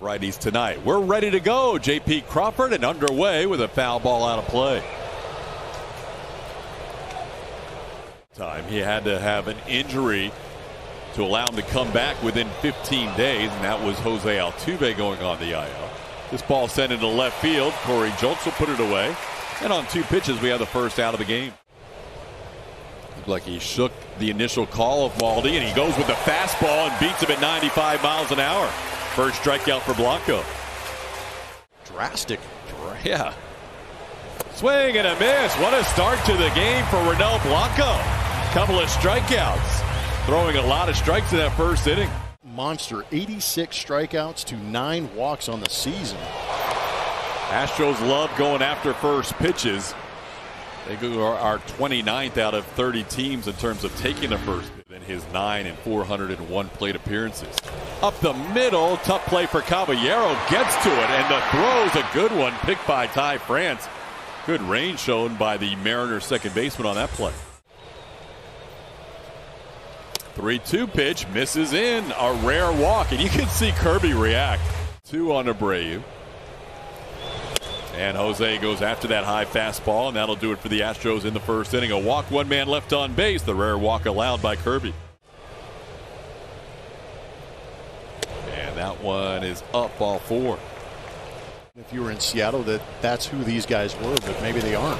Righties tonight. We're ready to go. J.P. Crawford and underway with a foul ball out of play. He had to have an injury to allow him to come back within 15 days, and that was Jose Altuve going on the IL. This ball sent into left field. Corey Julks will put it away. And on 2 pitches, we have the first out of the game. Looked like he shook the initial call of Maldi, and he goes with the fastball and beats him at 95 miles an hour. First strikeout for Blanco. Drastic. Yeah. Swing and a miss. What a start to the game for Ronel Blanco. Couple of strikeouts. Throwing a lot of strikes in that first inning. Monster. 86 strikeouts to 9 walks on the season. Astros love going after first pitches. They are 29th out of 30 teams in terms of taking the first pitch in his 9 and 401 plate appearances. Up the middle, tough play for Caballero, gets to it, and the throw's a good one, picked by Ty France. Good range shown by the Mariners second baseman on that play. 3-2 pitch, misses in, a rare walk, and you can see Kirby react. 2 on Abreu. And Jose goes after that high fastball, and that'll do it for the Astros in the first inning. A walk, 1 man left on base. The rare walk allowed by Kirby. And that one is up, ball 4. If you were in Seattle, that's who these guys were, but maybe they aren't.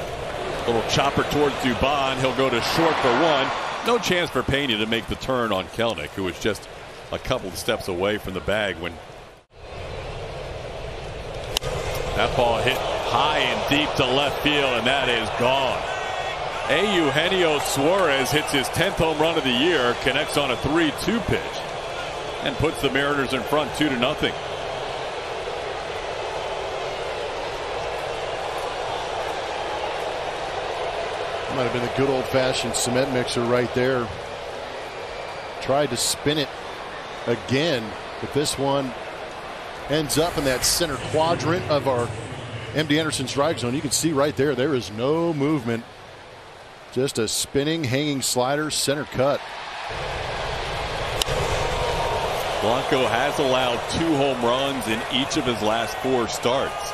Little chopper towards Dubon. He'll go to short for 1. No chance for Pena to make the turn on Kelenic, who was just a couple of steps away from the bag when that ball hit high and deep to left field, and that is gone. Eugenio Suarez hits his 10th home run of the year, connects on a 3-2 pitch, and puts the Mariners in front 2-0. Might have been a good old-fashioned cement mixer right there. Tried to spin it again, but this one ends up in that center quadrant of our MD Anderson strike zone. You can see right there, there is no movement. Just a spinning, hanging slider, center cut. Blanco has allowed 2 home runs in each of his last 4 starts.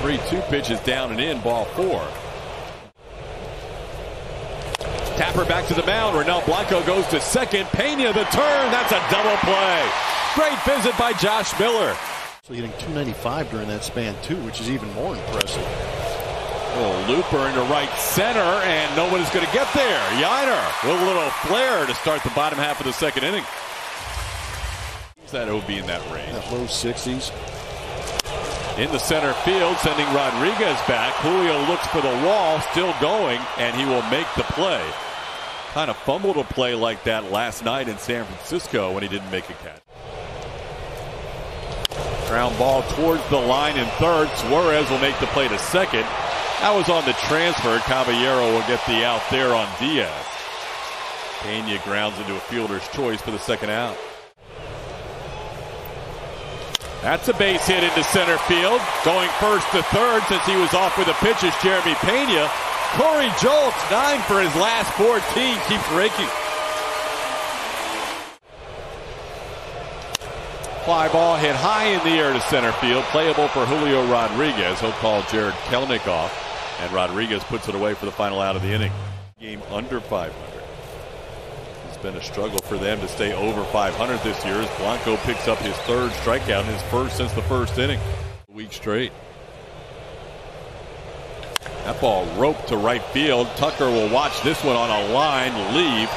3-2 pitches down and in, ball 4. Tapper back to the mound. Ronel Blanco goes to second. Pena the turn. That's a double play. Great visit by Josh Miller. So hitting .295 during that span too, which is even more impressive. Oh, looper into right center, and nobody's going to get there. Yainer with a little flare to start the bottom half of the second inning. Who's that OB in that range? That low 60s. In the center field, sending Rodriguez back. Julio looks for the wall, still going, and he will make the play. Kind of fumbled a play like that last night in San Francisco when he didn't make a catch. Ground ball towards the line in third. Suarez will make the play to second. That was on the transfer. Caballero will get the out there on Diaz. Pena grounds into a fielder's choice for the second out. That's a base hit into center field. Going first to third since he was off with the pitch is Jeremy Pena. Corey Julks, 9 for his last 14, keeps raking. Fly ball hit high in the air to center field. Playable for Julio Rodriguez. He'll call Jared Kelenic off, and Rodriguez puts it away for the final out of the inning. Game under 500. It's been a struggle for them to stay over 500 this year as Blanco picks up his 3rd strikeout and his first since the first inning. A week straight. That ball roped to right field. Tucker will watch this one on a line, leave.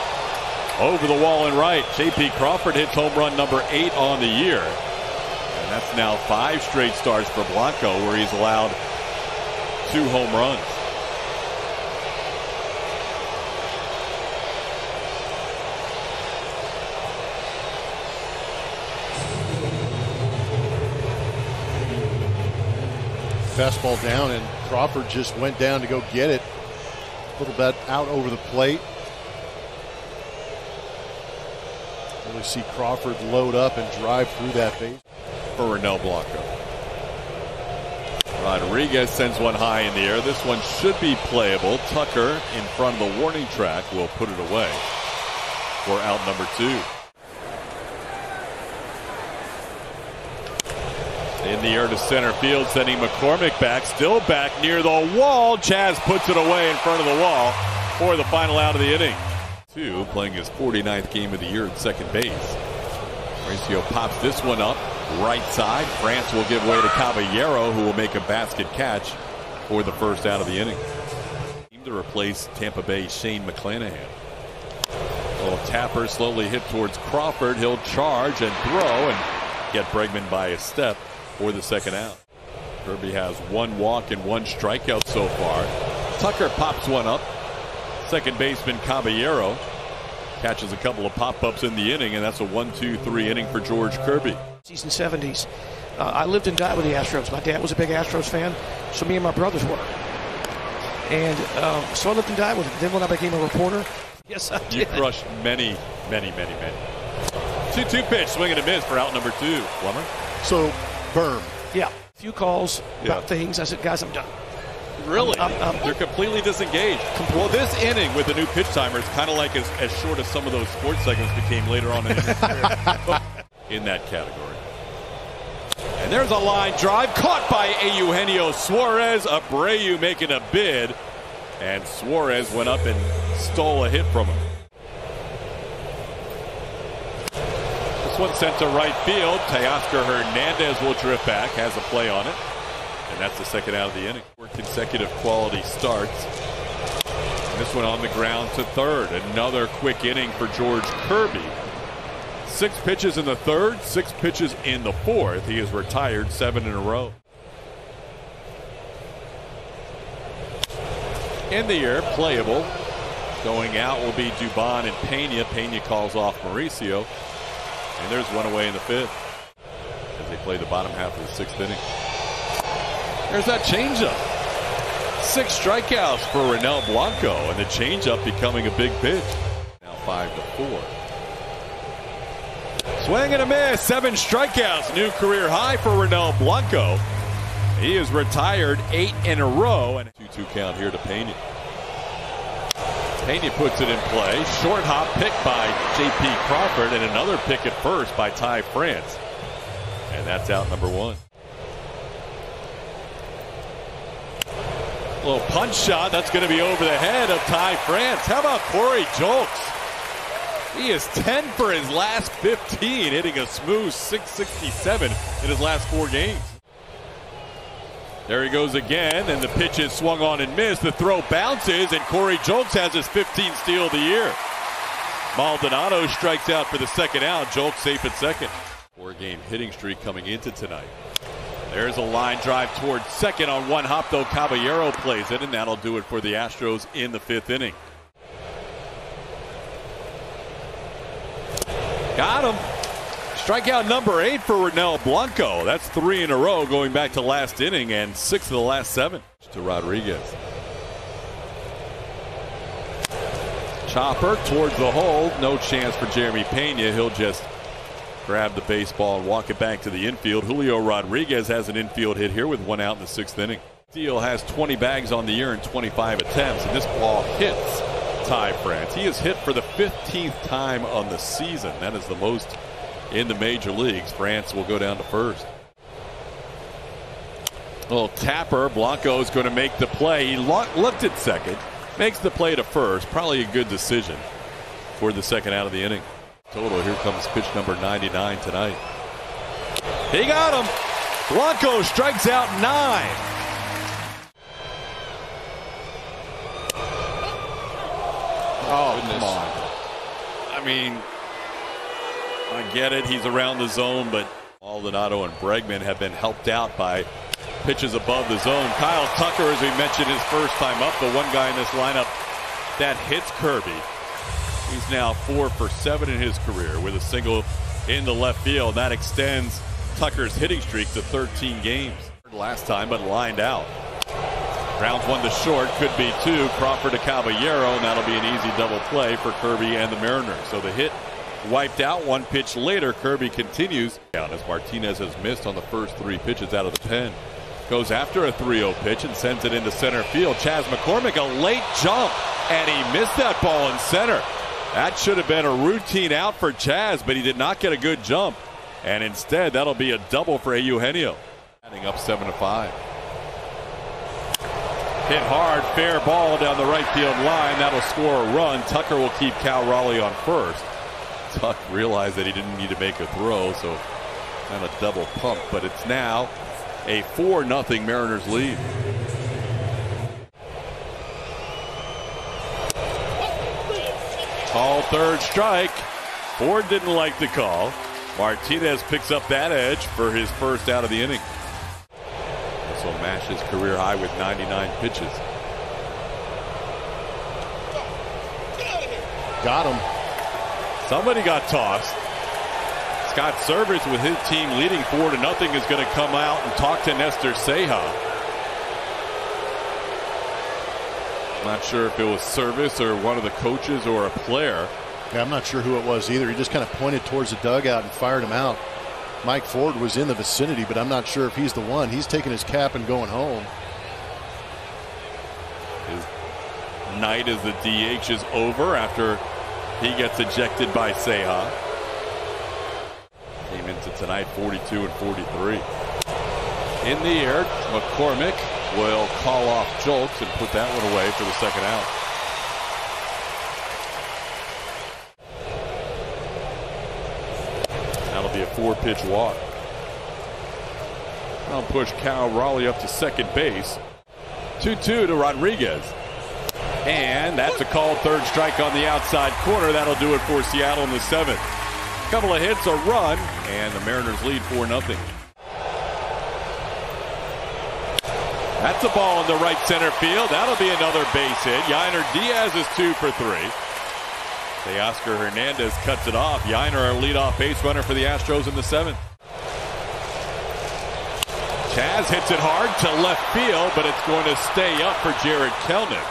Over the wall and right. J.P. Crawford hits home run number 8 on the year. And that's now 5 straight starts for Blanco where he's allowed 2 home runs. Fastball down, and Crawford just went down to go get it. A little bit out over the plate. Really see Crawford load up and drive through that base. For Ronel Blanco. Rodriguez sends one high in the air. This one should be playable. Tucker in front of the warning track will put it away for out number 2. In the air to center field, sending McCormick back, still back near the wall. Chas puts it away in front of the wall for the final out of the inning. Two, playing his 49th game of the year at second base. Mauricio pops this one up right side. France will give way to Caballero, who will make a basket catch for the first out of the inning. To replace Tampa Bay's Shane McClanahan. A little tapper slowly hit towards Crawford. He'll charge and throw and get Bregman by a step for the second out. Kirby has one walk and one strikeout so far. Tucker pops one up. Second baseman Caballero catches a couple of pop-ups in the inning, and that's a 1-2-3 inning for George Kirby. Season 70s. I lived and died with the Astros. My dad was a big Astros fan, so me and my brothers were. And so I lived and died with him. Then when I became a reporter, yes, I did. You crushed many. 2-2 pitch, swing and a miss for out number 2. Plummer? So, Berm. Yeah. A few calls about things. I said, guys, I'm done. Really? They're completely disengaged. Well, this inning with the new pitch timer is kind of like as short as some of those sports segments became later on in his career. In that category. And there's a line drive caught by Eugenio Suarez. Abreu making a bid. And Suarez went up and stole a hit from him. This one sent to right field. Teoscar Hernandez will drift back. Has a play on it. And that's the second out of the inning. 4 consecutive quality starts. And this one on the ground to third. Another quick inning for George Kirby. 6 pitches in the third, 6 pitches in the fourth. He has retired 7 in a row. In the air, playable. Going out will be Dubon and Pena. Pena calls off Mauricio. And there's one away in the 5th as they play the bottom half of the 6th inning. There's that changeup. 6 strikeouts for Ronel Blanco, and the changeup becoming a big pitch. Now 5-4. Swing and a miss, 7 strikeouts, new career high for Ronel Blanco. He is retired 8 in a row, and 2-2 count here to Pena. Pena puts it in play. Short hop pick by J.P. Crawford, and another pick at first by Ty France. And that's out number 1. A little punch shot, that's going to be over the head of Ty France. How about Corey Julks? He is 10 for his last 15, hitting a smooth .667 in his last 4 games. There he goes again, and the pitch is swung on and missed. The throw bounces, and Corey Julks has his 15th steal of the year. Maldonado strikes out for the second out. Julks safe at second. 4-game hitting streak coming into tonight. There's a line drive towards second on one hop, though Caballero plays it, and that'll do it for the Astros in the 5th inning. Got him. Strikeout number 8 for Ronel Blanco. That's 3 in a row going back to last inning and 6 of the last 7 to Rodriguez. Chopper towards the hole. No chance for Jeremy Pena. He'll just grab the baseball and walk it back to the infield. Julio Rodriguez has an infield hit here with 1 out in the 6th inning. Steele has 20 bags on the year in 25 attempts, and this ball hits Ty France. He is hit for the 15th time on the season. That is the most in the major leagues. France will go down to first. Little tapper. Blanco is going to make the play. He looked at second, makes the play to first. Probably a good decision for the second out of the inning. Total, here comes pitch number 99 tonight. He got him. Blanco strikes out 9. Oh, come on. I mean, I get it. He's around the zone, but Maldonado and Bregman have been helped out by pitches above the zone. Kyle Tucker, as we mentioned, his first time up, the one guy in this lineup that hits Kirby. He's now 4 for 7 in his career with a single in the left field. That extends Tucker's hitting streak to 13 games. Last time, but lined out. Rounds 1 to short, could be 2. Crawford to Caballero, and that'll be an easy double play for Kirby and the Mariners. So the hit wiped out. 1 pitch later, Kirby continues as Martinez has missed on the first 3 pitches out of the pen. Goes after a 3-0 pitch and sends it into center field. Chas McCormick, a late jump, and he missed that ball in center. That should have been a routine out for Chas, but he did not get a good jump. And instead, that'll be a double for Eugenio. Up 7-5. Hit hard, fair ball down the right field line. That'll score a run. Tucker will keep Cal Raleigh on first. Tuck realized that he didn't need to make a throw, so kind of double pump. But it's now a 4-0 Mariners lead. Call third strike. Ford didn't like the call. Martinez picks up that edge for his first out of the inning. Also mashes career high with 99 pitches. Got him. Somebody got tossed. Scott Service, with his team leading 4-0, is going to come out and talk to Nestor Ceja. Not sure if it was Service or one of the coaches or a player. Yeah, I'm not sure who it was either. He just kind of pointed towards the dugout and fired him out. Mike Ford was in the vicinity, but I'm not sure if he's the one. He's taking his cap and going home. His night as the DH is over after he gets ejected by Ceja. Came into tonight 42 and 43. In the air, McCormick will call off Jolks and put that one away for the second out. That'll be a 4-pitch walk. I'll push Cal Raleigh up to second base. 2-2 to Rodriguez. And that's a called third strike on the outside corner. That'll do it for Seattle in the 7th. Couple of hits, a run, and the Mariners lead 4-0. That's a ball in the right center field. That'll be another base hit. Yainer Diaz is 2 for 3. Teoscar Hernandez cuts it off. Yainer, our leadoff base runner for the Astros in the 7th. Chaz hits it hard to left field, but it's going to stay up for Jared Kelnick.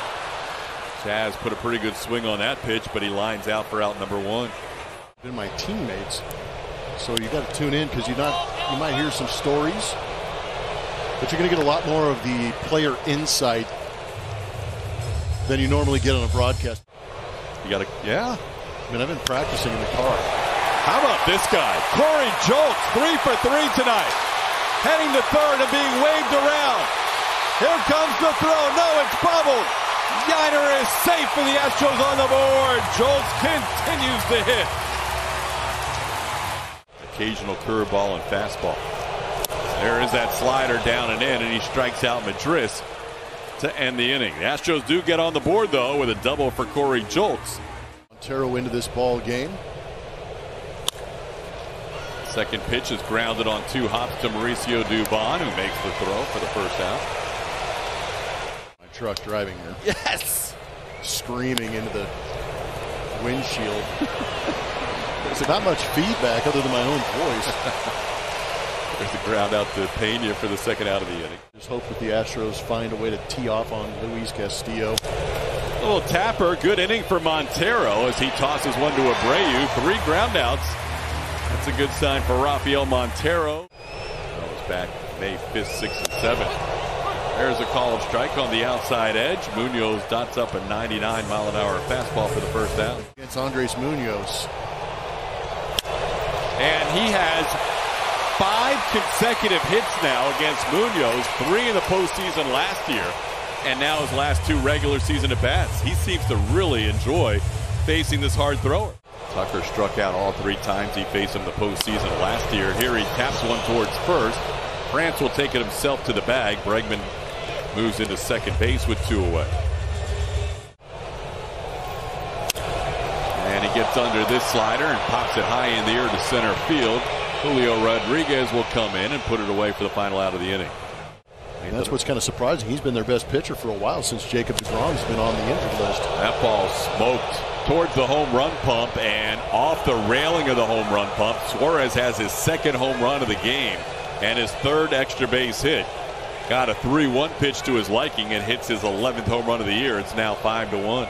Chaz put a pretty good swing on that pitch, but he lines out for out number 1. Been my teammates, so you got to tune in because you might hear some stories, but you're going to get a lot more of the player insight than you normally get on a broadcast. You got to, yeah. I mean, I've been practicing in the car. How about this guy? Corey Jolks, 3 for 3 tonight. Heading to third and being waved around. Here comes the throw. No, it's bubbled. Yainer is safe for the Astros on the board. Jolks continues to hit. Occasional curveball and fastball. There is that slider down and in, and he strikes out Madris to end the inning. The Astros do get on the board, though, with a double for Corey Jolks. Montero into this ball game. Second pitch is grounded on 2 hops to Mauricio Dubon, who makes the throw for the first out. My truck driving here. Yes! Screaming into the windshield. There's not much feedback other than my own voice. There's a ground out to Pena for the second out of the inning. Just hope that the Astros find a way to tee off on Luis Castillo. A little tapper, good inning for Montero as he tosses one to Abreu. 3 groundouts. That's a good sign for Rafael Montero. That was back May 5th, 6th, and 7th. There's a call of strike on the outside edge. Munoz dots up a 99-mile-an-hour fastball for the first out. It's Andres Munoz. And he has 5 consecutive hits now against Munoz, 3 in the postseason last year, and now his last 2 regular season at-bats. He seems to really enjoy facing this hard thrower. Tucker struck out all 3 times he faced him the postseason last year. Here he taps one towards first. France will take it himself to the bag. Bregman moves into second base with 2 away. And he gets under this slider and pops it high in the air to center field. Julio Rodriguez will come in and put it away for the final out of the inning. And that's what's kind of surprising. He's been their best pitcher for a while since Jacob deGrom's been on the injured list. That ball smoked towards the home run pump and off the railing of the home run pump. Suarez has his 2nd home run of the game and his 3rd extra base hit. Got a 3-1 pitch to his liking and hits his 11th home run of the year. It's now 5-1.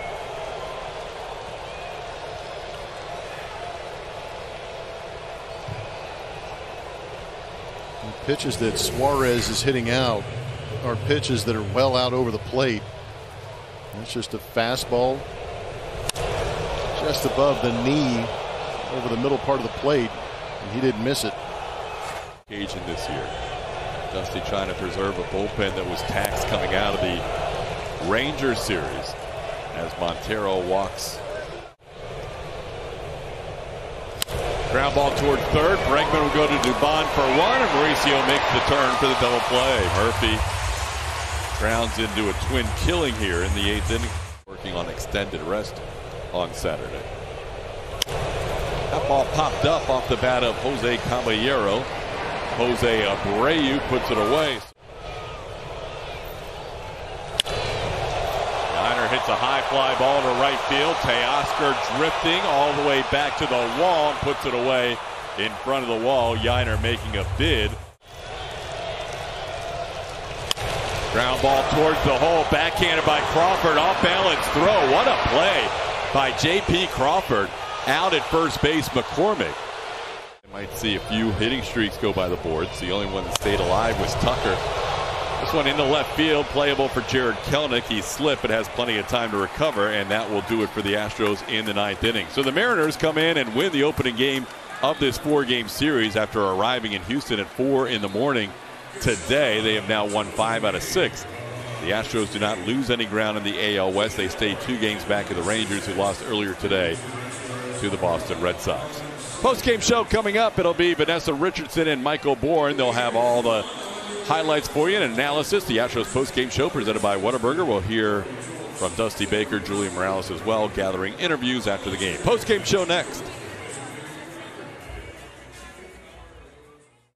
Pitches that Suarez is hitting out are pitches that are well out over the plate. That's just a fastball just above the knee over the middle part of the plate, and he didn't miss it. Cajun this year. Dusty trying to preserve a bullpen that was taxed coming out of the Rangers series as Montero walks. Ground ball toward third. Bregman will go to Dubon for one, and Mauricio makes the turn for the double play. Murphy grounds into a twin killing here in the 8th inning, working on extended rest on Saturday. That ball popped up off the bat of Jose Caballero. Jose Abreu puts it away. Yainer hits a high fly ball to right field. Teoscar drifting all the way back to the wall and puts it away in front of the wall. Yainer making a bid. Ground ball towards the hole, backhanded by Crawford, off balance throw. What a play by J.P. Crawford. Out at first base, McCormick. Might see a few hitting streaks go by the boards. The only one that stayed alive was Tucker. This one into left field, playable for Jared Kelenic. He slipped but has plenty of time to recover, and that will do it for the Astros in the 9th inning. So the Mariners come in and win the opening game of this 4-game series after arriving in Houston at 4 in the morning today. They have now won 5 out of 6. The Astros do not lose any ground in the AL West. They stay 2 games back of the Rangers, who lost earlier today to the Boston Red Sox. Post-game show coming up. It'll be Vanessa Richardson and Michael Bourne. They'll have all the highlights for you and analysis. The Astros post-game show presented by Whataburger. We'll hear from Dusty Baker, Julian Morales as well, gathering interviews after the game. Post-game show next.